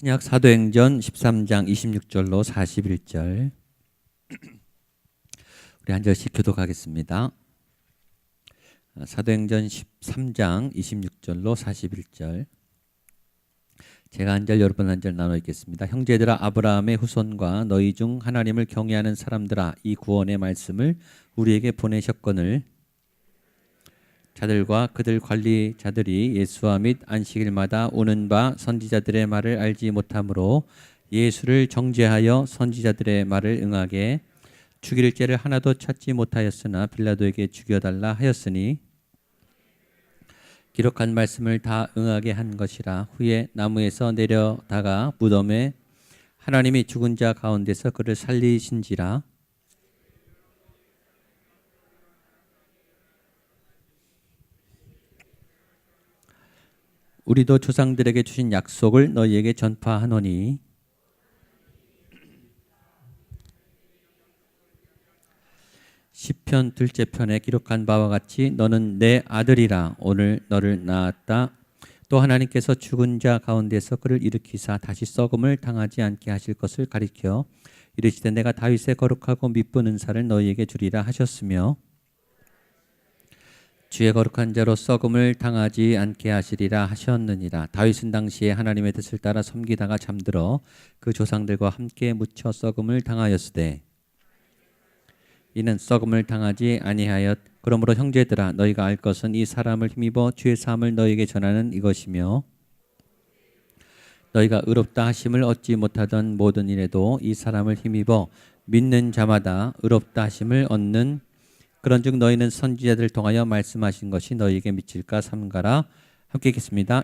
신약 사도행전 13장 26절로 41절 우리 한 절씩 교독하겠습니다. 사도행전 13장 26절로 41절 제가 한 절 여러분 한 절 나눠 읽겠습니다. 형제들아, 아브라함의 후손과 너희 중 하나님을 경외하는 사람들아, 이 구원의 말씀을 우리에게 보내셨거늘 자들과 그들 관리자들이 예수와 및 안식일마다 오는 바 선지자들의 말을 알지 못하므로 예수를 정죄하여 선지자들의 말을 응하게 죽일 죄를 하나도 찾지 못하였으나 빌라도에게 죽여달라 하였으니 기록한 말씀을 다 응하게 한 것이라. 후에 나무에서 내려다가 무덤에 하나님이 죽은 자 가운데서 그를 살리신지라. 우리도 조상들에게 주신 약속을 너희에게 전파하노니 시편 둘째 편에 기록한 바와 같이 너는 내 아들이라. 오늘 너를 낳았다. 또 하나님께서 죽은 자 가운데서 그를 일으키사 다시 썩음을 당하지 않게 하실 것을 가리켜 이르시되 내가 다윗의 거룩하고 미쁜 은사를 너희에게 주리라 하셨으며 주의 거룩한 자로 썩음을 당하지 않게 하시리라 하셨느니라. 다윗은 당시에 하나님의 뜻을 따라 섬기다가 잠들어 그 조상들과 함께 묻혀 썩음을 당하였으되 이는 썩음을 당하지 아니하였. 그러므로 형제들아, 너희가 알 것은 이 사람을 힘입어 주의 사함을 너희에게 전하는 이것이며 너희가 의롭다 하심을 얻지 못하던 모든 일에도 이 사람을 힘입어 믿는 자마다 의롭다 하심을 얻는 그런즉 너희는 선지자들을 통하여 말씀하신 것이 너희에게 미칠까 삼가라. 함께 읽겠습니다.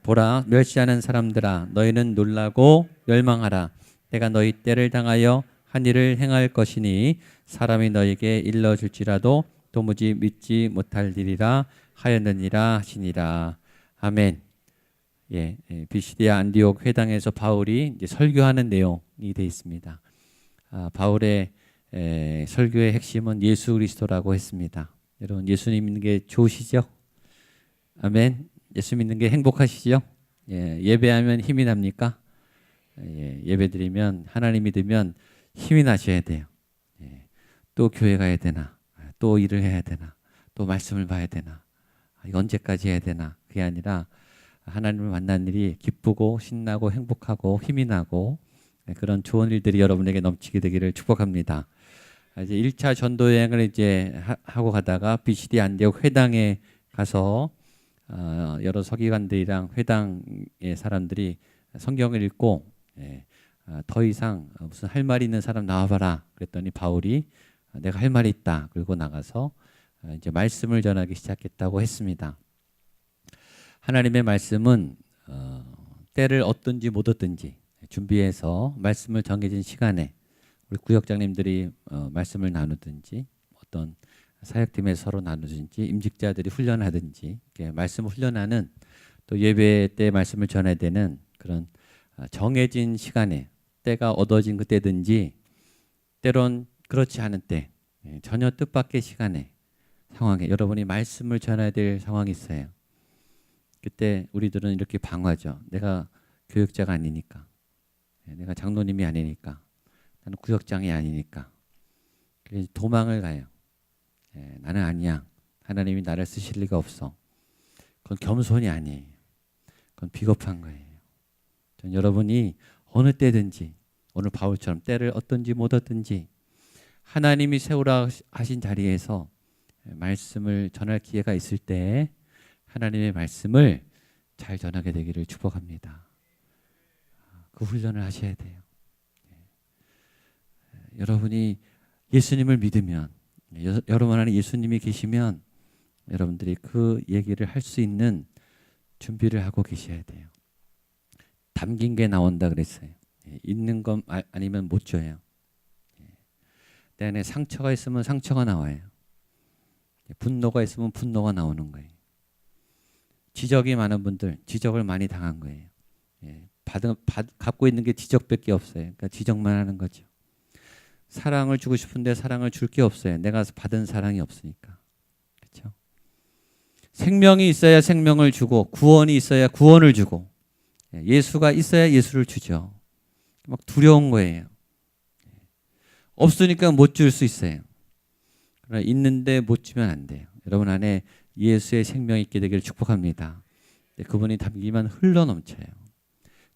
보라, 멸시하는 사람들아, 너희는 놀라고 멸망하라. 내가 너희 때를 당하여 한 일을 행할 것이니 사람이 너희에게 일러줄지라도 도무지 믿지 못할 일이라 하였느니라 하시니라. 아멘. 비시디아 안디옥 회당에서 바울이 이제 설교하는 내용이 되어 있습니다. 바울의 설교의 핵심은 예수 그리스도라고 했습니다. 여러분, 예수님 믿는 게 좋으시죠? 아멘. 예수 믿는 게 행복하시죠? 예배하면 힘이 납니까? 예배드리면, 하나님 믿으면 힘이 나셔야 돼요. 또 교회 가야 되나? 또 일을 해야 되나? 또 말씀을 봐야 되나? 이거 언제까지 해야 되나? 그게 아니라 하나님을 만난 일이 기쁘고 신나고 행복하고 힘이 나고 그런 좋은 일들이 여러분에게 넘치게 되기를 축복합니다. 이제 1차 전도 여행을 이제 하고 가다가 BCD 안디옥 회당에 가서 여러 서기관들이랑 회당의 사람들이 성경을 읽고 더 이상 무슨 할 말이 있는 사람 나와봐라 그랬더니 바울이 내가 할 말이 있다 그리고 나가서 이제 말씀을 전하기 시작했다고 했습니다. 하나님의 말씀은 때를 얻든지 못 얻든지 준비해서 말씀을 정해진 시간에 우리 구역장님들이 말씀을 나누든지 어떤 사역팀에서 서로 나누든지 임직자들이 훈련하든지 이렇게 말씀을 훈련하는 또 예배 때 말씀을 전해야 되는 그런 정해진 시간에 때가 얻어진 그때든지 때론 그렇지 않은 때 전혀 뜻밖의 시간에 상황에 여러분이 말씀을 전해야 될 상황이 있어요. 그때 우리들은 이렇게 방어하죠. 내가 교육자가 아니니까, 내가 장로님이 아니니까, 나는 구역장이 아니니까. 그래서 도망을 가요. 나는 아니야. 하나님이 나를 쓰실 리가 없어. 그건 겸손이 아니에요. 그건 비겁한 거예요. 전 여러분이 어느 때든지 오늘 바울처럼 때를 얻든지 못 얻든지 하나님이 세우라 하신 자리에서 말씀을 전할 기회가 있을 때 하나님의 말씀을 잘 전하게 되기를 축복합니다. 그 훈련을 하셔야 돼요. 여러분이 예수님을 믿으면 여러분 안에 예수님이 계시면 여러분들이 그 얘기를 할 수 있는 준비를 하고 계셔야 돼요. 담긴 게 나온다 그랬어요. 있는 것 아니면 못 줘요. 내 안에 상처가 있으면 상처가 나와요. 분노가 있으면 분노가 나오는 거예요. 지적이 많은 분들 지적을 많이 당한 거예요. 갖고 있는 게 지적밖에 없어요. 그러니까 지적만 하는 거죠. 사랑을 주고 싶은데 사랑을 줄 게 없어요. 내가 받은 사랑이 없으니까. 그렇죠? 생명이 있어야 생명을 주고 구원이 있어야 구원을 주고 예수가 있어야 예수를 주죠. 막 두려운 거예요. 없으니까 못 줄 수 있어요. 그러나 있는데 못 주면 안 돼요. 여러분 안에 예수의 생명이 있게 되기를 축복합니다. 그분이 담기만 흘러 넘쳐요.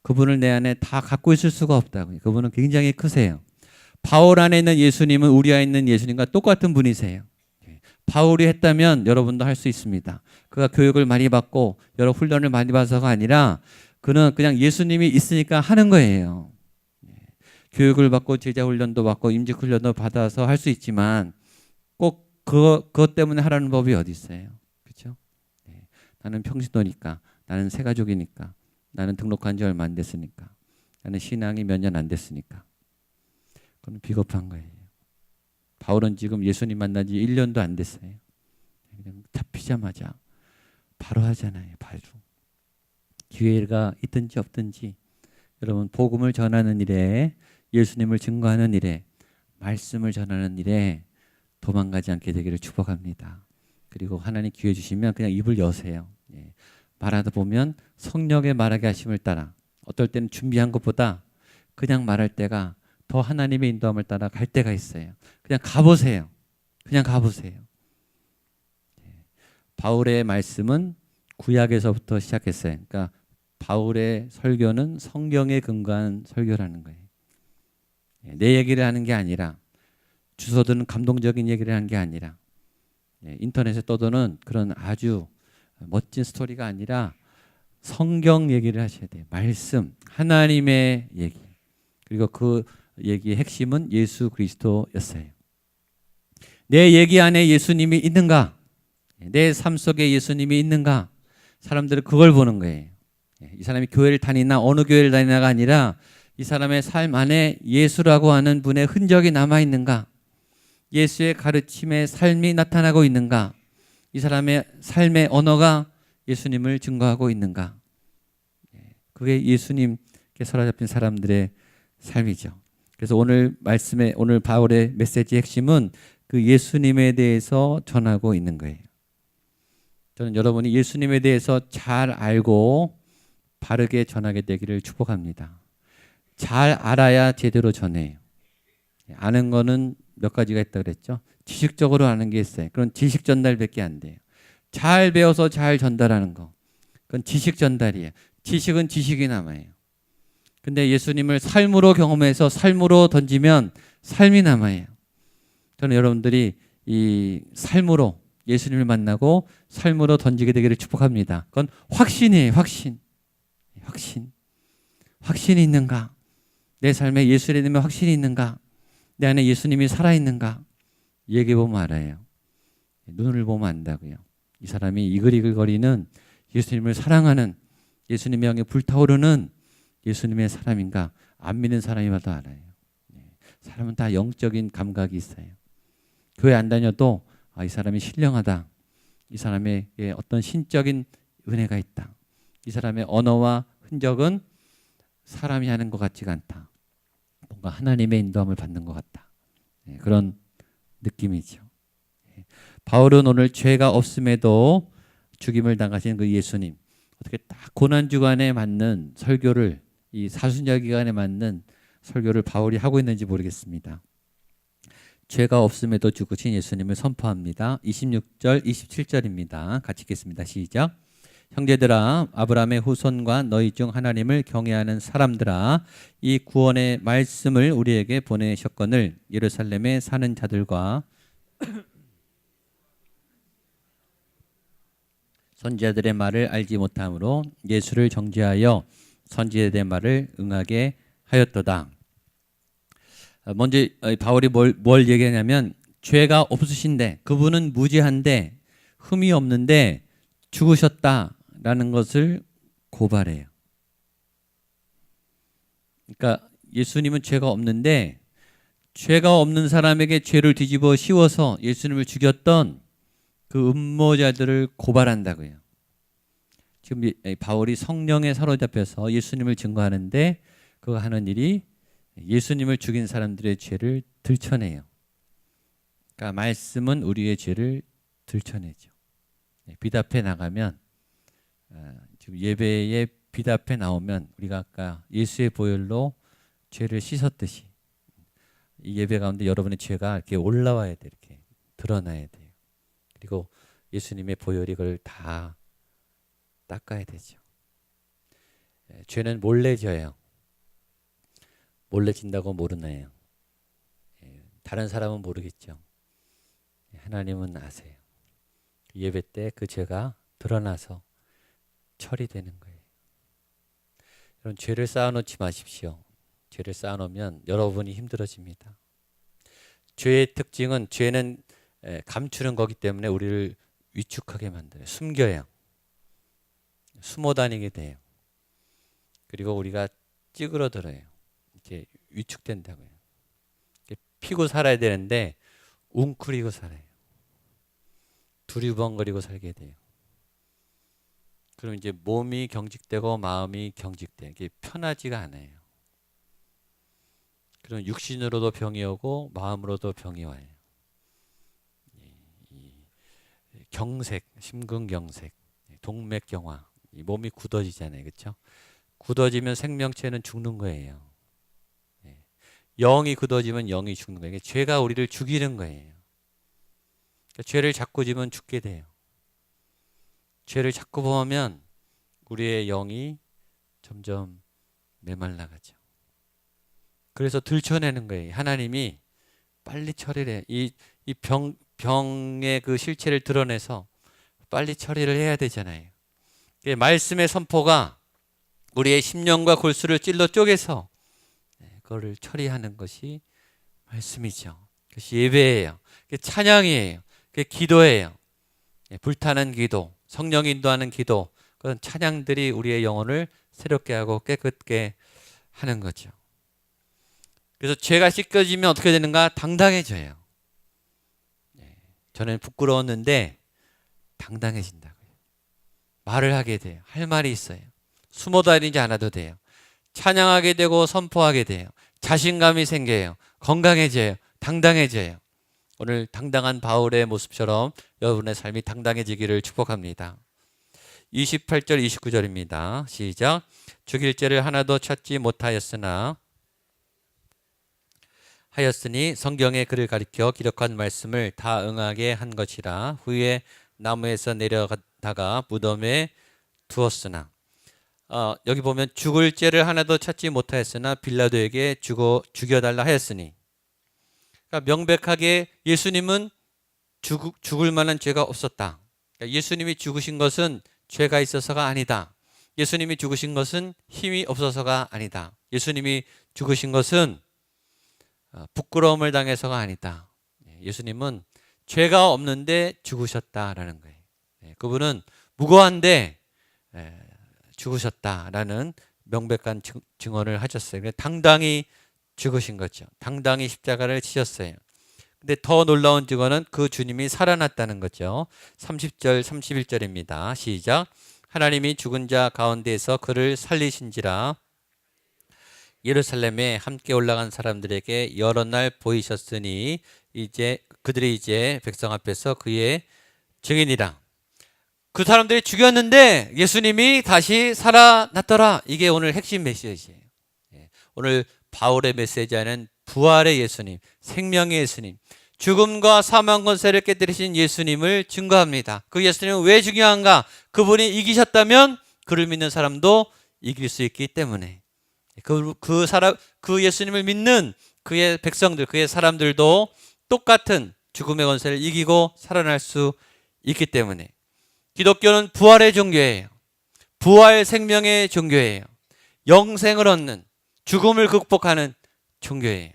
그분을 내 안에 다 갖고 있을 수가 없다고요. 그분은 굉장히 크세요. 바울 안에 있는 예수님은 우리 안에 있는 예수님과 똑같은 분이세요. 바울이 했다면 여러분도 할 수 있습니다. 그가 교육을 많이 받고 여러 훈련을 많이 받아서가 아니라 그는 그냥 예수님이 있으니까 하는 거예요. 교육을 받고 제자 훈련도 받고 임직 훈련도 받아서 할 수 있지만 꼭 그것 때문에 하라는 법이 어디 있어요? 그렇죠? 나는 평신도니까, 나는 새 가족이니까, 나는 등록한 지 얼마 안 됐으니까, 나는 신앙이 몇 년 안 됐으니까. 그건 비겁한 거예요. 바울은 지금 예수님 만난 지 1년도 안 됐어요. 그냥 잡히자마자 바로 하잖아요. 바로. 기회가 있든지 없든지 여러분 복음을 전하는 일에, 예수님을 증거하는 일에, 말씀을 전하는 일에 도망가지 않게 되기를 축복합니다. 그리고 하나님 기회 주시면 그냥 입을 여세요. 말하다 보면 성령의 말하게 하심을 따라 어떨 때는 준비한 것보다 그냥 말할 때가 더 하나님의 인도함을 따라 갈 때가 있어요. 그냥 가보세요. 그냥 가보세요. 바울의 말씀은 구약에서부터 시작했어요. 그러니까 바울의 설교는 성경에 근거한 설교라는 거예요. 내 얘기를 하는 게 아니라, 주소드는 감동적인 얘기를 하는 게 아니라, 인터넷에 떠도는 그런 아주 멋진 스토리가 아니라 성경 얘기를 하셔야 돼요. 말씀, 하나님의 얘기. 그리고 그 얘기의 핵심은 예수 그리스도였어요. 내 얘기 안에 예수님이 있는가? 내 삶 속에 예수님이 있는가? 사람들은 그걸 보는 거예요. 이 사람이 교회를 다니나 어느 교회를 다니나가 아니라 이 사람의 삶 안에 예수라고 하는 분의 흔적이 남아있는가? 예수의 가르침의 삶이 나타나고 있는가? 이 사람의 삶의 언어가 예수님을 증거하고 있는가? 그게 예수님께 사로잡힌 사람들의 삶이죠. 그래서 오늘 말씀의, 오늘 바울의 메시지의 핵심은 그 예수님에 대해서 전하고 있는 거예요. 저는 여러분이 예수님에 대해서 잘 알고 바르게 전하게 되기를 축복합니다. 잘 알아야 제대로 전해요. 아는 거는 몇 가지가 있다고 그랬죠. 지식적으로 아는 게 있어요. 그건 지식 전달밖에 안 돼요. 잘 배워서 잘 전달하는 거, 그건 지식 전달이에요. 지식은 지식이 남아요. 근데 예수님을 삶으로 경험해서 삶으로 던지면 삶이 남아요. 저는 여러분들이 이 삶으로 예수님을 만나고 삶으로 던지게 되기를 축복합니다. 그건 확신이에요. 확신이 있는가? 내 삶에 예수님의 확신이 있는가? 내 안에 예수님이 살아있는가? 얘기해 보면 알아요. 눈을 보면 안다고요. 이 사람이 이글이글거리는 예수님을 사랑하는, 예수님의 향해 불타오르는 예수님의 사람인가? 안 믿는 사람이 봐도 알아요. 사람은 다 영적인 감각이 있어요. 교회 안 다녀도 이 사람이 신령하다. 이 사람에게 어떤 신적인 은혜가 있다. 이 사람의 언어와 흔적은 사람이 하는 것 같지가 않다. 뭔가 하나님의 인도함을 받는 것 같다. 그런 느낌이죠. 바울은 오늘 죄가 없음에도 죽임을 당하신 그 예수님, 어떻게 딱 고난주간에 맞는 설교를, 이 사순절 기간에 맞는 설교를 바울이 하고 있는지 모르겠습니다. 죄가 없음에도 죽으신 예수님을 선포합니다. 26절, 27절입니다. 같이 읽겠습니다. 시작. 형제들아, 아브라함의 후손과 너희 중 하나님을 경외하는 사람들아, 이 구원의 말씀을 우리에게 보내셨거늘 예루살렘에 사는 자들과 선지자들의 말을 알지 못함으로 예수를 정죄하여 선지자들의 말을 응하게 하였도다. 먼저 바울이 뭘 얘기하냐면, 죄가 없으신데, 그분은 무죄한데 흠이 없는데 죽으셨다라는 것을 고발해요. 그러니까 예수님은 죄가 없는데 죄가 없는 사람에게 죄를 뒤집어 씌워서 예수님을 죽였던 그 음모자들을 고발한다고요. 지금 바울이 성령에 사로잡혀서 예수님을 증거하는데 그가 하는 일이 예수님을 죽인 사람들의 죄를 들춰내요. 그러니까 말씀은 우리의 죄를 들춰내죠. 비답해 나가면 지금 예배의 빛 앞에 나오면 우리가 아까 예수의 보혈로 죄를 씻었듯이 이 예배 가운데 여러분의 죄가 이렇게 올라와야 돼. 이렇게 드러나야 돼요. 그리고 예수님의 보혈이 그걸 다 닦아야 되죠. 죄는 몰래 져요. 몰래 진다고 모르나요? 다른 사람은 모르겠죠. 하나님은 아세요. 예배 때 그 죄가 드러나서 처리되는 거예요. 여러분, 죄를 쌓아놓지 마십시오. 죄를 쌓아놓으면 여러분이 힘들어집니다. 죄의 특징은 죄는 감추는 거기 때문에 우리를 위축하게 만들어요. 숨겨요. 숨어 다니게 돼요. 그리고 우리가 찌그러들어요. 이렇게 위축된다고요. 이렇게 피고 살아야 되는데 웅크리고 살아요. 두리번거리고 살게 돼요. 그럼 이제 몸이 경직되고 마음이 경직돼요. 이게 편하지가 않아요. 그럼 육신으로도 병이 오고 마음으로도 병이 와요. 경색, 심근경색, 동맥경화, 이 몸이 굳어지잖아요, 그렇죠? 굳어지면 생명체는 죽는 거예요. 영이 굳어지면 영이 죽는 거예요. 죄가 우리를 죽이는 거예요. 그러니까 죄를 자꾸 지면 죽게 돼요. 죄를 자꾸 보면 우리의 영이 점점 메말라가죠. 그래서 들춰내는 거예요. 하나님이 빨리 처리를 해. 이 병의 그 실체를 드러내서 빨리 처리를 해야 되잖아요. 말씀의 선포가 우리의 심령과 골수를 찔러 쪼개서 그거를 처리하는 것이 말씀이죠. 그것이 예배예요. 찬양이에요. 기도예요. 불타는 기도, 성령 인도하는 기도, 그런 찬양들이 우리의 영혼을 새롭게 하고 깨끗게 하는 거죠. 그래서 죄가 씻겨지면 어떻게 되는가? 당당해져요. 저는 부끄러웠는데 당당해진다고요. 말을 하게 돼요. 할 말이 있어요. 숨어 다니지 않아도 돼요. 찬양하게 되고 선포하게 돼요. 자신감이 생겨요. 건강해져요. 당당해져요. 오늘 당당한 바울의 모습처럼 여러분의 삶이 당당해지기를 축복합니다. 28절 29절입니다. 시작. 죽일 죄를 하나도 찾지 못하였으니 성경의 그를 가리켜 기록한 말씀을 다 응하게 한 것이라. 후에 나무에서 내려다가 무덤에 두었으나. 여기 보면 죽을 죄를 하나도 찾지 못하였으나 빌라도에게 죽여달라 하였으니. 그러니까 명백하게 예수님은 죽을 만한 죄가 없었다. 그러니까 예수님이 죽으신 것은 죄가 있어서가 아니다. 예수님이 죽으신 것은 힘이 없어서가 아니다. 예수님이 죽으신 것은 부끄러움을 당해서가 아니다. 예수님은 죄가 없는데 죽으셨다라는 거예요. 그분은 무고한데 죽으셨다라는 명백한 증언을 하셨어요. 당당히 죽으신 거죠. 당당히 십자가를 치셨어요. 근데 더 놀라운 증언은 그 주님이 살아났다는 거죠. 30절 31절입니다. 시작. 하나님이 죽은 자 가운데에서 그를 살리신지라. 예루살렘에 함께 올라간 사람들에게 여러 날 보이셨으니 그들이 이제 백성 앞에서 그의 증인이라. 그 사람들이 죽였는데 예수님이 다시 살아났더라. 이게 오늘 핵심 메시지예요. 오늘 바울의 메시지는 부활의 예수님, 생명의 예수님, 죽음과 사망 권세를 깨뜨리신 예수님을 증거합니다. 그 예수님은 왜 중요한가? 그분이 이기셨다면 그를 믿는 사람도 이길 수 있기 때문에 그 예수님을 믿는 그의 백성들, 그의 사람들도 똑같은 죽음의 권세를 이기고 살아날 수 있기 때문에 기독교는 부활의 종교예요. 부활 생명의 종교예요. 영생을 얻는, 죽음을 극복하는 종교예요.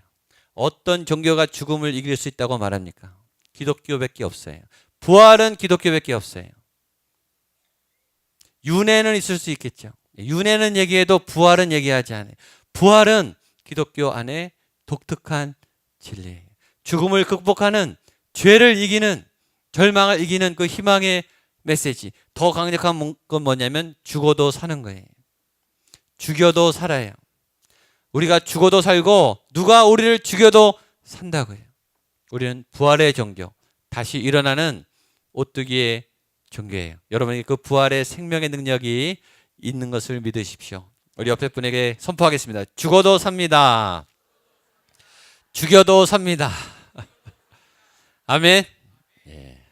어떤 종교가 죽음을 이길 수 있다고 말합니까? 기독교밖에 없어요. 부활은 기독교밖에 없어요. 윤회는 있을 수 있겠죠. 윤회는 얘기해도 부활은 얘기하지 않아요. 부활은 기독교 안에 독특한 진리예요. 죽음을 극복하는, 죄를 이기는, 절망을 이기는 그 희망의 메시지. 더 강력한 건 뭐냐면 죽어도 사는 거예요. 죽여도 살아요. 우리가 죽어도 살고 누가 우리를 죽여도 산다고요. 우리는 부활의 종교, 다시 일어나는 오뚜기의 종교예요. 여러분이 그 부활의 생명의 능력이 있는 것을 믿으십시오. 우리 옆에 분에게 선포하겠습니다. 죽어도 삽니다. 죽여도 삽니다. 아멘. 예.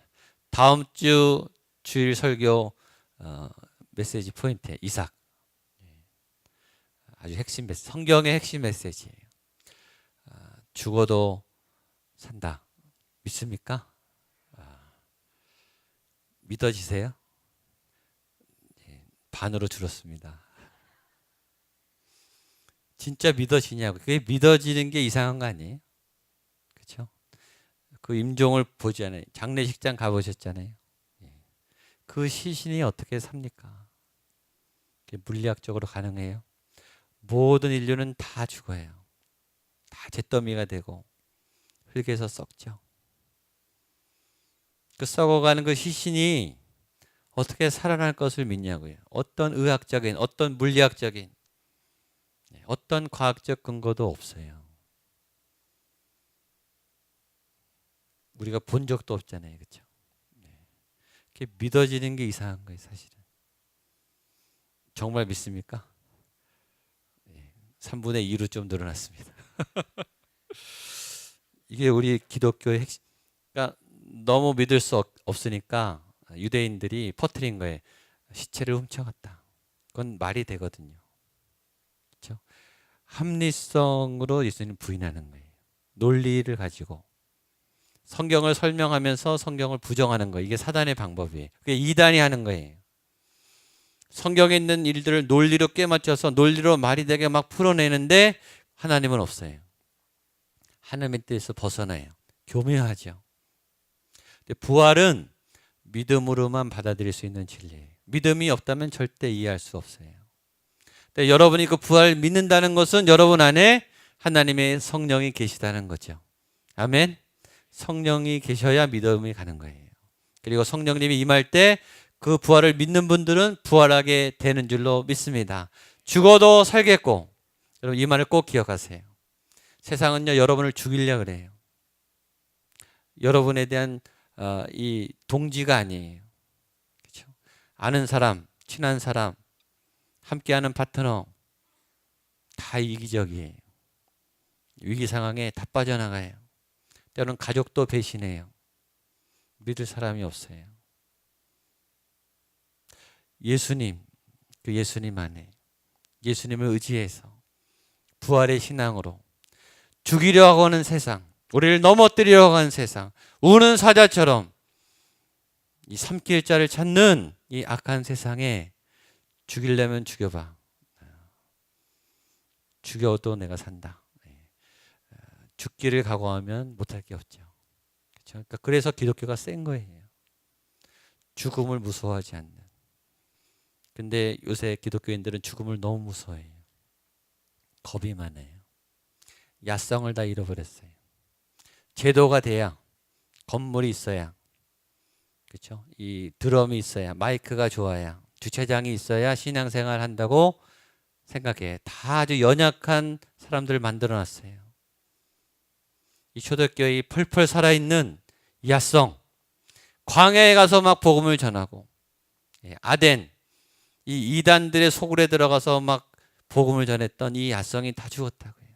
다음 주 주일 설교 메시지 포인트 이삭. 아주 핵심 메시지, 성경의 핵심 메시지예요. 죽어도 산다. 믿습니까? 믿어지세요? 반으로 줄었습니다. 진짜 믿어지냐고. 그게 믿어지는 게 이상한 거 아니에요? 그렇죠? 그 임종을 보지 않아요. 장례식장 가보셨잖아요. 그 시신이 어떻게 삽니까? 그게 물리학적으로 가능해요? 모든 인류는 다 죽어요. 다 잿더미가 되고 흙에서 썩죠. 그 썩어가는 그 시신이 어떻게 살아날 것을 믿냐고요. 어떤 의학적인, 어떤 물리학적인, 어떤 과학적 근거도 없어요. 우리가 본 적도 없잖아요. 그렇죠? 그게 믿어지는 게 이상한 거예요. 사실은. 정말 믿습니까? 3분의 2로 좀 늘어났습니다. 이게 우리 기독교의 핵심. 그러니까 너무 믿을 수 없으니까 유대인들이 퍼뜨린 거예요. 시체를 훔쳐갔다. 그건 말이 되거든요. 그렇죠? 합리성으로 예수님 부인하는 거예요. 논리를 가지고 성경을 설명하면서 성경을 부정하는 거예요. 이게 사단의 방법이에요. 그게 이단이 하는 거예요. 성경에 있는 일들을 논리로 꿰맞춰서 논리로 말이 되게 막 풀어내는데 하나님은 없어요. 하나님의 뜻에서 벗어나요. 교묘하죠. 근데 부활은 믿음으로만 받아들일 수 있는 진리예요. 믿음이 없다면 절대 이해할 수 없어요. 근데 여러분이 그 부활을 믿는다는 것은 여러분 안에 하나님의 성령이 계시다는 거죠. 아멘. 성령이 계셔야 믿음이 가는 거예요. 그리고 성령님이 임할 때 그 부활을 믿는 분들은 부활하게 되는 줄로 믿습니다. 죽어도 살겠고, 여러분 이 말을 꼭 기억하세요. 세상은요 여러분을 죽이려 그래요. 여러분에 대한 이 동지가 아니에요. 그렇죠? 아는 사람, 친한 사람, 함께하는 파트너 다 이기적이에요. 위기 상황에 다 빠져나가요. 때로는 가족도 배신해요. 믿을 사람이 없어요. 예수님, 그 예수님 안에 예수님을 의지해서 부활의 신앙으로 죽이려고 하는 세상, 우리를 넘어뜨리려고 하는 세상, 우는 사자처럼 이 삼킬 자를 찾는 이 악한 세상에 죽이려면 죽여봐. 죽여도 내가 산다. 죽기를 각오하면 못할 게 없죠. 그렇죠? 그래서 기독교가 센 거예요. 죽음을 무서워하지 않는. 근데 요새 기독교인들은 죽음을 너무 무서워해요. 겁이 많아요. 야성을 다 잃어버렸어요. 제도가 돼야, 건물이 있어야, 그렇죠? 이 드럼이 있어야, 마이크가 좋아야, 주차장이 있어야 신앙생활 한다고 생각해. 다 아주 연약한 사람들을 만들어 놨어요. 이 초대교회 펄펄 살아있는 야성, 광야에 가서 막 복음을 전하고, 아덴, 이 이단들의 소굴에 들어가서 막 복음을 전했던 이 야성이 다 죽었다고요.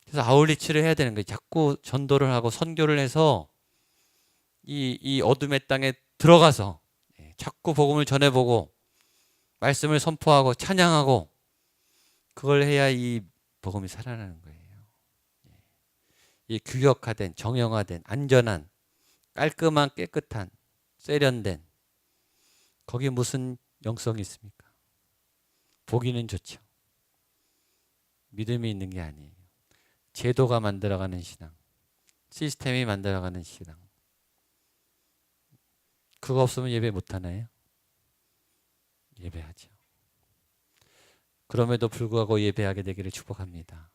그래서 아울리치를 해야 되는 거예요. 자꾸 전도를 하고 선교를 해서 이 어둠의 땅에 들어가서 자꾸 복음을 전해보고 말씀을 선포하고 찬양하고 그걸 해야 이 복음이 살아나는 거예요. 이 규격화된, 정형화된, 안전한, 깔끔한, 깨끗한, 세련된 거기에 무슨 영성이 있습니까? 보기는 좋죠. 믿음이 있는 게 아니에요. 제도가 만들어가는 신앙, 시스템이 만들어가는 신앙. 그거 없으면 예배 못하나요? 예배하죠. 그럼에도 불구하고 예배하게 되기를 축복합니다.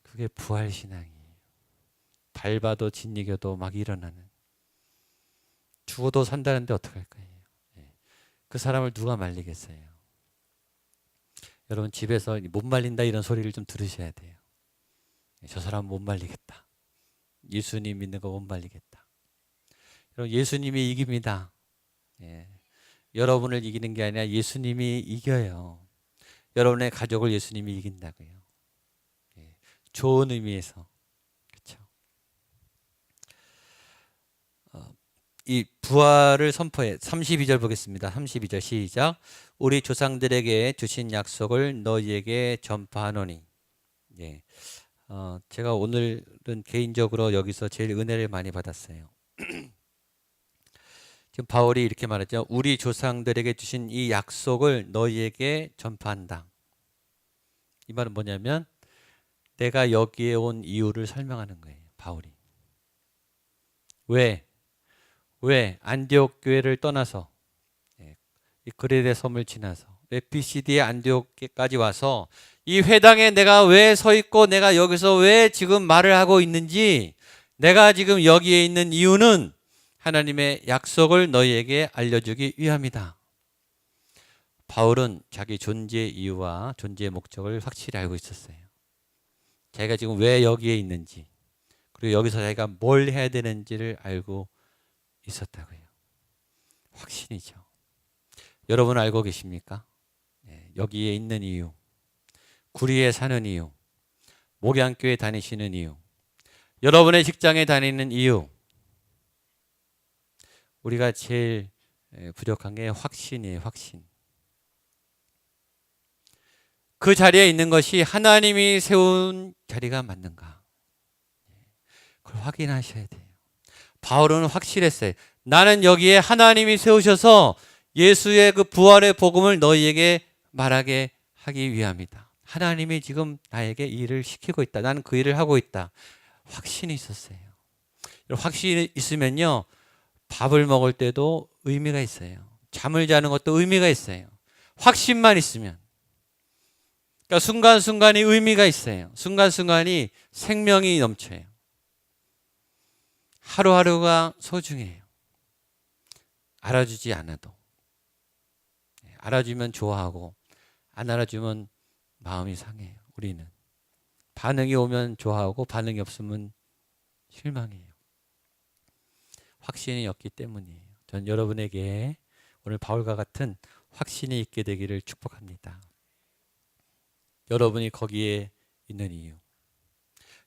그게 부활신앙이에요. 밟아도 짓이겨도 막 일어나는. 죽어도 산다는데 어떡할 거예요? 그 사람을 누가 말리겠어요? 여러분 집에서 못 말린다 이런 소리를 좀 들으셔야 돼요. 저 사람 못 말리겠다. 예수님 믿는 거 못 말리겠다. 여러분 예수님이 이깁니다. 여러분을 이기는 게 아니라 예수님이 이겨요. 여러분의 가족을 예수님이 이긴다고요. 예, 좋은 의미에서. 그렇죠? 이 부활을 선포해 32절 보겠습니다. 32절 시작. 우리 조상들에게 주신 약속을 너희에게 전파하노니. 예. 제가 오늘은 개인적으로 여기서 제일 은혜를 많이 받았어요. 지금 바울이 이렇게 말하죠. 우리 조상들에게 주신 이 약속을 너희에게 전파한다. 이 말은 뭐냐면 내가 여기에 온 이유를 설명하는 거예요. 바울이. 왜 안디옥 교회를 떠나서 이 그레데 섬을 지나서 왜 BCD의 안디옥까지 와서 이 회당에 내가 왜 서 있고 내가 여기서 왜 지금 말을 하고 있는지, 내가 지금 여기에 있는 이유는 하나님의 약속을 너희에게 알려주기 위함이다. 바울은 자기 존재의 이유와 존재의 목적을 확실히 알고 있었어요. 자기가 지금 왜 여기에 있는지, 그리고 여기서 자기가 뭘 해야 되는지를 알고 있었다고요. 확신이죠. 여러분 알고 계십니까? 여기에 있는 이유, 구리에 사는 이유, 목양교회 다니시는 이유, 여러분의 직장에 다니는 이유. 우리가 제일 부족한 게 확신이에요. 확신. 그 자리에 있는 것이 하나님이 세운 자리가 맞는가, 그걸 확인하셔야 돼요. 바울은 확실했어요. 나는 여기에 하나님이 세우셔서 예수의 그 부활의 복음을 너희에게 말하게 하기 위함이다. 하나님이 지금 나에게 이 일을 시키고 있다. 나는 그 일을 하고 있다. 확신이 있었어요. 확신이 있으면요, 밥을 먹을 때도 의미가 있어요. 잠을 자는 것도 의미가 있어요. 확신만 있으면. 그러니까 순간순간이 의미가 있어요. 순간순간이 생명이 넘쳐요. 하루하루가 소중해요. 알아주지 않아도. 알아주면 좋아하고 안 알아주면 마음이 상해요. 우리는 반응이 오면 좋아하고 반응이 없으면 실망해요. 확신이 없기 때문이에요. 전 여러분에게 오늘 바울과 같은 확신이 있게 되기를 축복합니다. 여러분이 거기에 있는 이유,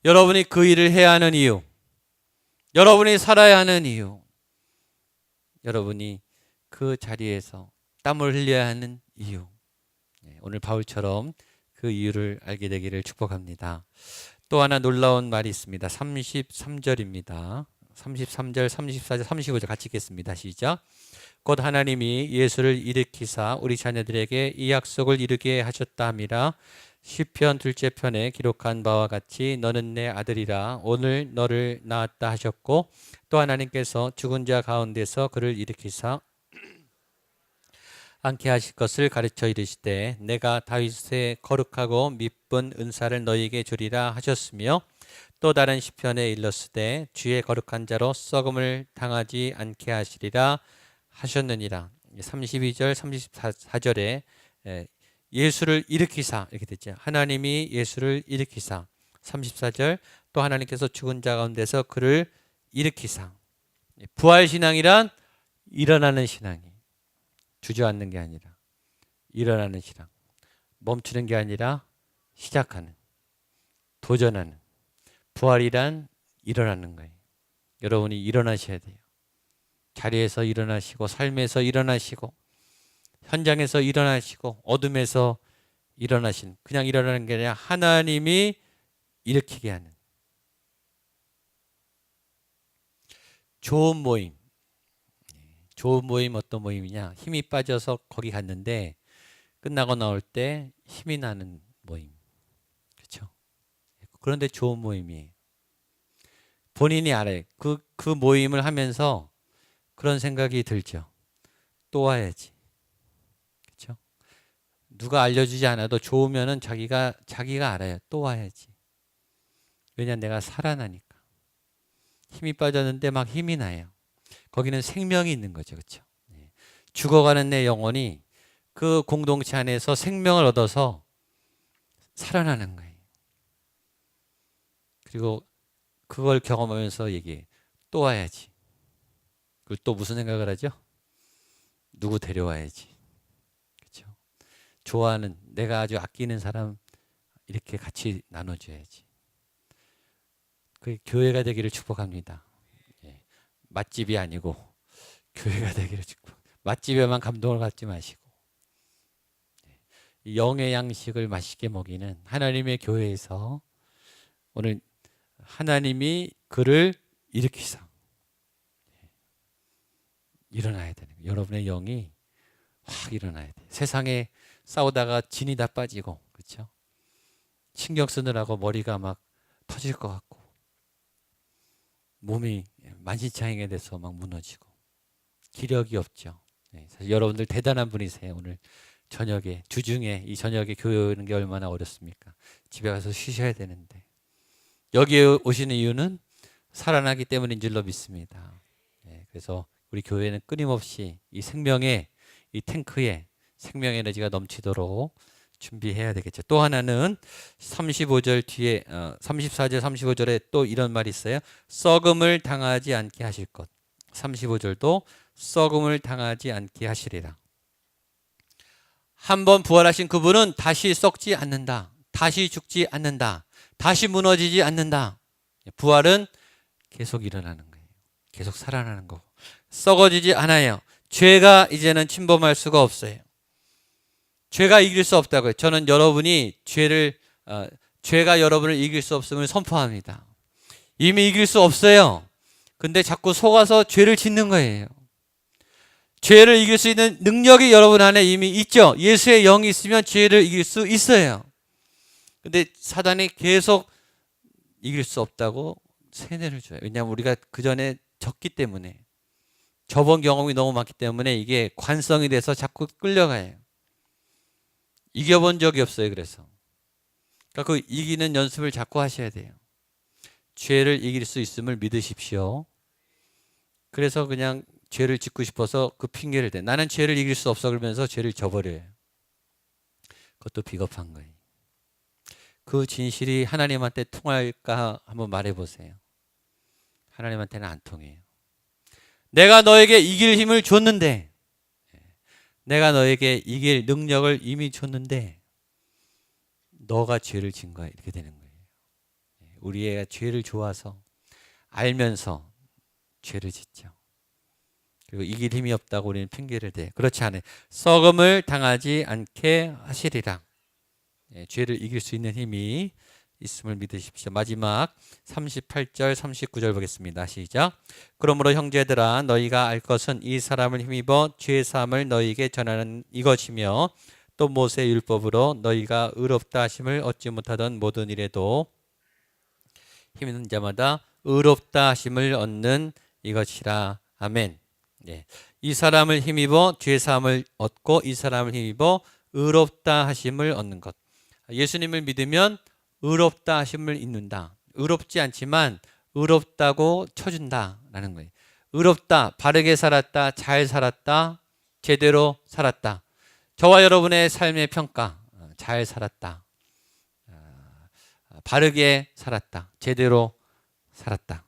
여러분이 그 일을 해야 하는 이유, 여러분이 살아야 하는 이유, 여러분이 그 자리에서 땀을 흘려야 하는 이유, 오늘 바울처럼 그 이유를 알게 되기를 축복합니다. 또 하나 놀라운 말이 있습니다. 33절입니다. 33절, 34절, 35절 같이 읽겠습니다. 시작. 곧 하나님이 예수를 일으키사 우리 자녀들에게 이 약속을 이루게 하셨다 함이라. 시편 둘째 편에 기록한 바와 같이 너는 내 아들이라 오늘 너를 낳았다 하셨고, 또 하나님께서 죽은 자 가운데서 그를 일으키사 않게 하실 것을 가르쳐 이르시되 내가 다윗의 거룩하고 미쁜 은사를 너희에게 주리라 하셨으며, 또 다른 시편에 일렀으되 주의 거룩한 자로 썩음을 당하지 않게 하시리라 하셨느니라. 32절 34절에 예수를 일으키사 이렇게 됐죠. 하나님이 예수를 일으키사. 34절 또 하나님께서 죽은 자 가운데서 그를 일으키사. 부활신앙이란 일어나는 신앙이에요. 주저앉는 게 아니라 일어나는 신앙. 멈추는 게 아니라 시작하는, 도전하는. 부활이란 일어나는 거예요. 여러분이 일어나셔야 돼요. 자리에서 일어나시고, 삶에서 일어나시고, 현장에서 일어나시고, 어둠에서 일어나신, 그냥 일어나는 게 아니라 하나님이 일으키게 하는 좋은 모임. 좋은 모임 어떤 모임이냐? 힘이 빠져서 거기 갔는데 끝나고 나올 때 힘이 나는 모임. 그렇죠? 그런데 좋은 모임이에요. 본인이 알아요. 그 모임을 하면서 그런 생각이 들죠. 또 와야지. 그렇죠? 누가 알려주지 않아도 좋으면은 자기가 알아요. 또 와야지. 왜냐, 내가 살아나니까. 힘이 빠졌는데 막 힘이 나요. 거기는 생명이 있는 거죠. 그렇죠? 죽어가는 내 영혼이 그 공동체 안에서 생명을 얻어서 살아나는 거예요. 그리고 그걸 경험하면서 얘기해. 또 와야지. 그리고 또 무슨 생각을 하죠? 누구 데려와야지. 그렇죠? 좋아하는, 내가 아주 아끼는 사람 이렇게 같이 나눠줘야지. 그 교회가 되기를 축복합니다. 예. 맛집이 아니고 교회가 되기를 축복. 맛집에만 감동을 받지 마시고 영의 양식을 맛있게 먹이는 하나님의 교회에서 오늘 하나님이 그를 일으키사 일어나야 되는 거예요. 여러분의 영이 확 일어나야 돼요. 세상에 싸우다가 진이 다 빠지고, 그렇죠? 신경 쓰느라고 머리가 막 터질 것 같고 몸이 만신창이가 돼서 막 무너지고 기력이 없죠. 사실 여러분들 대단한 분이세요. 오늘 저녁에, 주중에 이 저녁에 교회 오는 게 얼마나 어렵습니까? 집에 가서 쉬셔야 되는데 여기에 오시는 이유는 살아나기 때문인 줄로 믿습니다. 그래서 우리 교회는 끊임없이 이 생명의 이 탱크에 생명 에너지가 넘치도록 준비해야 되겠죠. 또 하나는 35절 뒤에 34절 35절에 또 이런 말이 있어요. 썩음을 당하지 않게 하실 것. 35절도 썩음을 당하지 않게 하시리라. 한번 부활하신 그분은 다시 썩지 않는다. 다시 죽지 않는다. 다시 무너지지 않는다. 부활은 계속 일어나는 거예요. 계속 살아나는 거고. 썩어지지 않아요. 죄가 이제는 침범할 수가 없어요. 죄가 이길 수 없다고요. 저는 여러분이 죄가 여러분을 이길 수 없음을 선포합니다. 이미 이길 수 없어요. 근데 자꾸 속아서 죄를 짓는 거예요. 죄를 이길 수 있는 능력이 여러분 안에 이미 있죠. 예수의 영이 있으면 죄를 이길 수 있어요. 근데 사단이 계속 이길 수 없다고 세뇌를 줘요. 왜냐하면 우리가 그 전에 졌기 때문에, 저번 경험이 너무 많기 때문에 이게 관성이 돼서 자꾸 끌려가요. 이겨본 적이 없어요. 그래서 그러니까 그 이기는 연습을 자꾸 하셔야 돼요. 죄를 이길 수 있음을 믿으십시오. 그래서 그냥 죄를 짓고 싶어서 그 핑계를 대. 나는 죄를 이길 수 없어 그러면서 죄를 져버려요. 그것도 비겁한 거예요. 그 진실이 하나님한테 통할까 한번 말해보세요. 하나님한테는 안 통해요. 내가 너에게 이길 힘을 줬는데, 내가 너에게 이길 능력을 이미 줬는데 너가 죄를 진 거야. 이렇게 되는 거예요. 우리 애가 죄를 좋아서 알면서 죄를 짓죠. 그리고 이길 힘이 없다고 우리는 핑계를 대. 그렇지 않아요. 썩음을 당하지 않게 하시리라. 죄를 이길 수 있는 힘이 있음을 믿으십시오. 마지막 38절 39절 보겠습니다. 시작. 그러므로 형제들아 너희가 알 것은 이 사람을 힘입어 죄 사함을 너희에게 전하는 이것이며 또 모세의 율법으로 너희가 의롭다 하심을 얻지 못하던 모든 일에도 힘 있는 자마다 의롭다 하심을 얻는 이것이라. 아멘. 이 사람을 힘입어 죄 사함을 얻고 이 사람을 힘입어 의롭다 하심을 얻는 것. 예수님을 믿으면 의롭다 하심을 잊는다. 의롭지 않지만 의롭다고 쳐준다라는 거예요. 의롭다, 바르게 살았다, 잘 살았다, 제대로 살았다. 저와 여러분의 삶의 평가, 잘 살았다, 바르게 살았다, 제대로 살았다.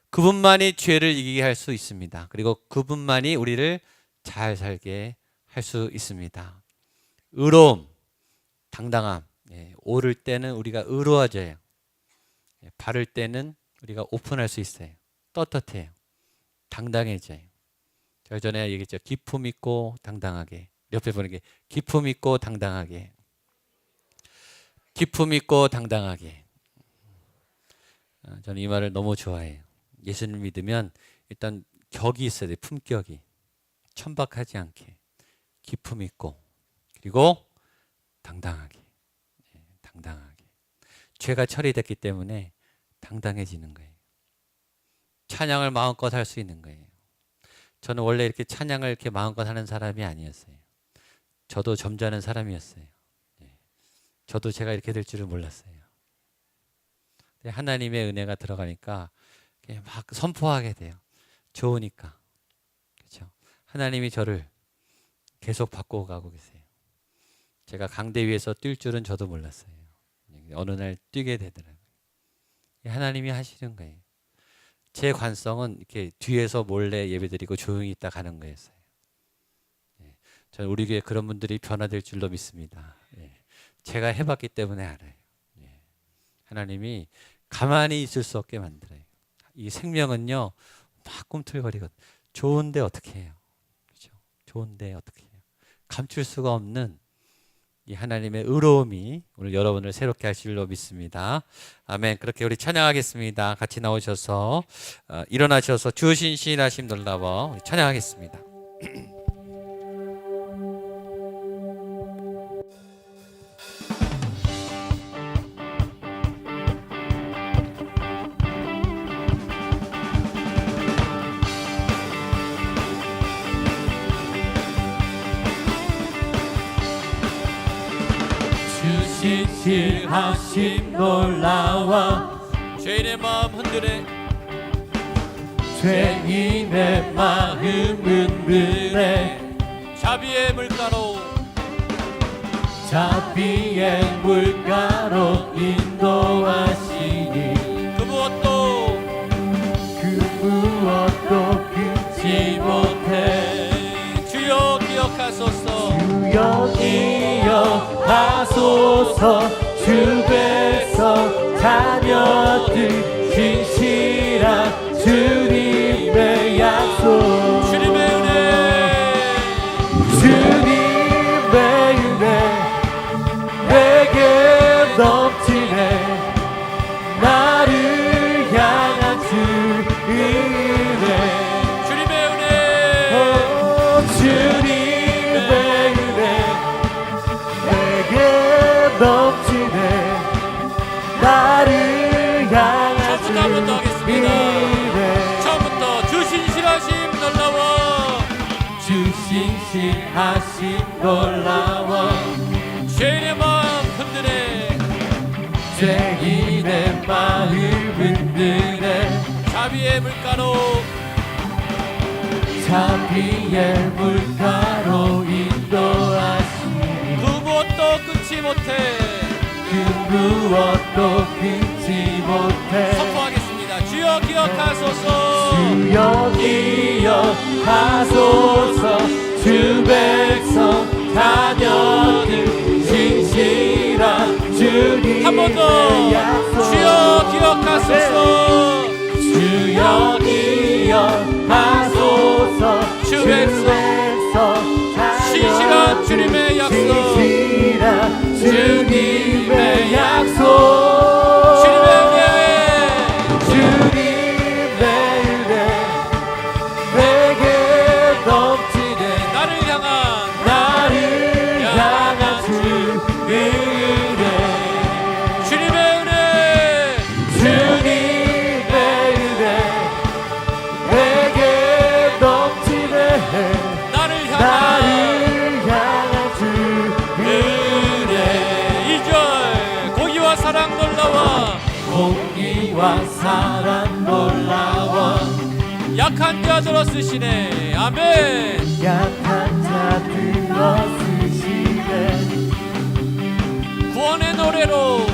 그분만이 죄를 이기게 할 수 있습니다. 그리고 그분만이 우리를 잘 살게 할 수 있습니다. 의로움, 당당함. 오를 때는 우리가 의로워져요. 바를 때는 우리가 오픈할 수 있어요. 떳떳해요. 당당해져요. 저 전에 얘기했죠. 기품 있고 당당하게. 옆에 보는 게 기품 있고 당당하게. 기품 있고 당당하게. 저는 이 말을 너무 좋아해요. 예수님을 믿으면 일단 격이 있어야 돼요. 품격이. 천박하지 않게. 기품 있고 그리고 당당하게. 당당하게. 죄가 처리됐기 때문에 당당해지는 거예요. 찬양을 마음껏 할 수 있는 거예요. 저는 원래 이렇게 찬양을 이렇게 마음껏 하는 사람이 아니었어요. 저도 점잖은 사람이었어요. 저도 제가 이렇게 될 줄은 몰랐어요. 하나님의 은혜가 들어가니까 막 선포하게 돼요. 좋으니까. 그렇죠? 하나님이 저를 계속 바꿔가고 계세요. 제가 강대 위에서 뛸 줄은 저도 몰랐어요. 어느 날 뛰게 되더라고요. 하나님이 하시는 거예요. 제 관성은 이렇게 뒤에서 몰래 예배드리고 조용히 있다 가는 거였어요. 저는 우리 교회 그런 분들이 변화될 줄로 믿습니다. 예. 제가 해봤기 때문에 알아요. 예. 하나님이 가만히 있을 수 없게 만들어요. 이 생명은요 막 꿈틀거리거든. 좋은데 어떻게 해요? 그렇죠? 좋은데 어떻게 해요? 감출 수가 없는 이 하나님의 의로움이 오늘 여러분을 새롭게 하실 줄로 믿습니다. 아멘. 그렇게 우리 찬양하겠습니다. 같이 나오셔서 일어나셔서 주신 시인하심 놀라워 우리 찬양하겠습니다. 신실하심 놀라워 죄인의 마음 흔들에 죄인의 마음 흔들에 자비의 물가로 자비의 물가로 인도하시니 그 무엇도 끊지 못해 주여 기억하소서 주여 기억하소서 주 백성 자녀들 진실한 주님의 약속 주님의 은혜 주님의 은혜 내게 넘치네 나를 향한 주 은혜 주님의 은혜 주님의 은혜 내게 넘치네 나를 향한 주 처음부터 한 번 더 하겠습니다. 은혜 처음부터 주신 실하심 놀라워 주신실하심 놀라워 죄인의 마음 흔드네 죄인의 마음 흔드네 자비의 물가로 자비의 물가로 인도하시니 그 무엇도 끊지 못해 그 무엇도 끊지 못해 선포하겠습니다. 주여 기억하소서 주여 기억하소서 주 백성 자녀들 진실한 주님의 한 번 더 약속 주여 기억하소서 주여 기억하소서 주 백성 신실한 주님의 약속 신실한 주님의 약속 주님의 은혜 주님의 은혜 내게 넘치네 나를 향한 주 은혜 주님의 은혜 주님의 은혜 내게 넘치네 나를 향한 주 은혜 2절 공의와 사랑 놀라워 공의와 사랑 놀라워 약한 자 들어 쓰시네 아멘 약한 자 들어쓰시네 구원의 노래로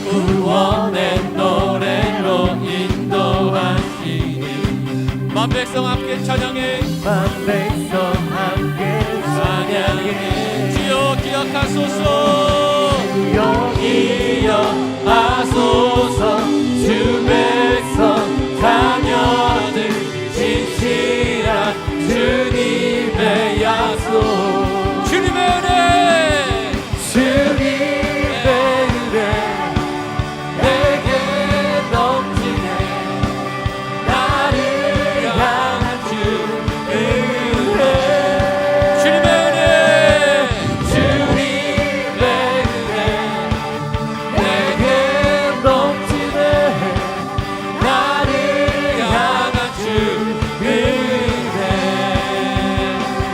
구원의 노래로 인도하시니 만백성 함께 찬양해 만백성 함께 찬양해 주여 기억하소서 주여 기억하소서 주 백성 자녀들 진실한 주님의 약속 주님의 은혜 주님의 은혜 내게 넘치네 나를 향한 주 은혜 주님의 은혜 주님의 은혜 내게 넘치네 나를 향한 주 은혜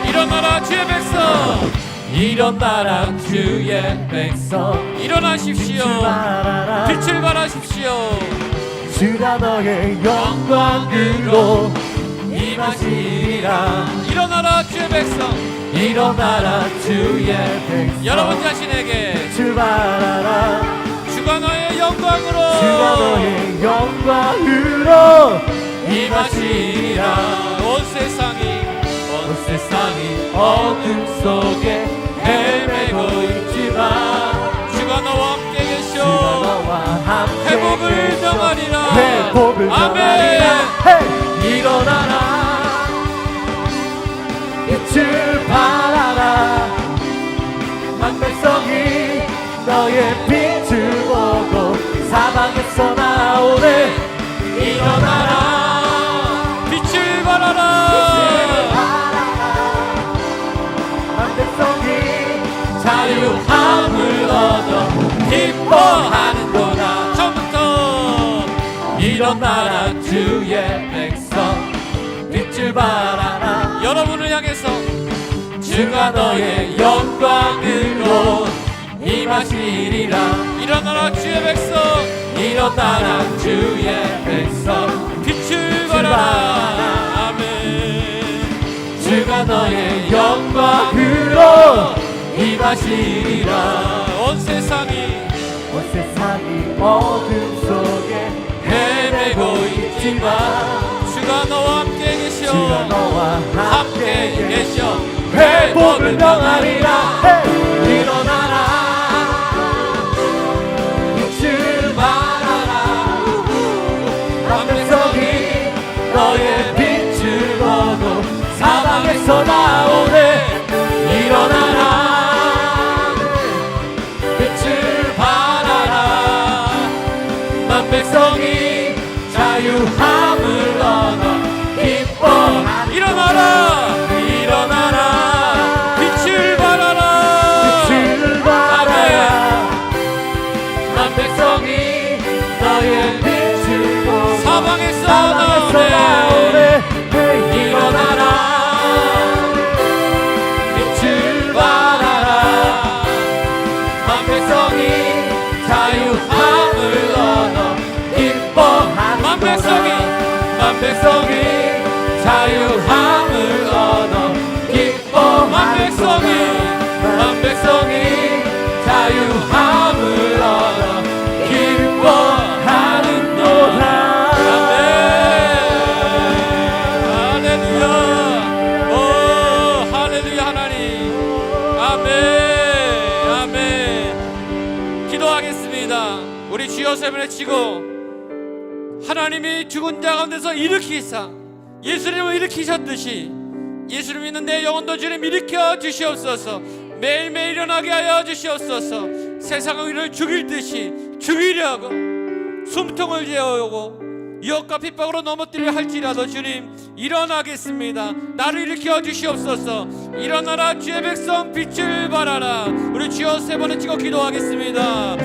일어나라 주의 백성 일어나라 주의 백성 일어나십시오 말하라 빛을 발하십시오 주가 너의 영광으로 임하시리라 일어나라 주의 백성 일어나라 주의 백성 여러분 자신에게 출발하라 주가 너의 영광으로 주가 너의 영광으로 임하시리라 온 세상이 온 세상이 어둠 속에 헤매고 있지만 주가 너와 함께 주가 계셔 너와 함께 회복을 계셔. 명하리라. 회복을 아멘. 명하리라. 헤이! 일어나라 빛을 발하라 만 백성이 너의 빛을 보고 사방에서 나오네 일어나라 빛을 발하라. 만 백성이 자유함을 얻어 기뻐하는도다 처음부터 일어나라 주의 백성 빛을 발하라 여러분을 향해서 주가 너의 영광으로 임하시리라 일어나라 주의 백성 일어나라 주의 백성 빛을 발하라. 아멘. 주가 너의 영광으로 임하시리라 온 세상이 온 세상이 어둠 속에 헤매고 있지만 주가 너와 함께 계셔 주가 너와 함께 함께 계셔 회복을 명하리라 일어나라 빛을 발하라 한 백성이 너의 빛을 보고 사방에서 나오네 일어나라 빛을 발하라 만 백성이 자유함을 얻어 기뻐하는 일어나라 일어나라 빛을 발하라. 빛을 발하라 만 백성이 너의 빛을 보고 사방에서 나오네 일어나라 빛을 발하라 만 백성이 자유함을 얻어 기뻐하는 만 백성이 자유함을 얻어 기뻐하는 만 백성이 자유함을 얻어 기뻐하는도다 할렐루야. 오 할렐루야 하나님. 아멘. 아멘. 기도하겠습니다. 우리 주여 세 번에 치고 하나님이 죽은 자 가운데서 일으키사 예수님을 일으키셨듯이 예수님 믿는 내 영혼도 주님 일으켜 주시옵소서. 매일매일 일어나게 하여 주시옵소서. 세상의 일을 죽일 듯이 죽이려고 숨통을 재어오고 유혹과 핍박으로 넘어뜨려 할지라도 주님 일어나겠습니다. 나를 일으켜 주시옵소서. 일어나라 주의 백성 빛을 발하라. 우리 주여 세 번을 찍어 기도하겠습니다.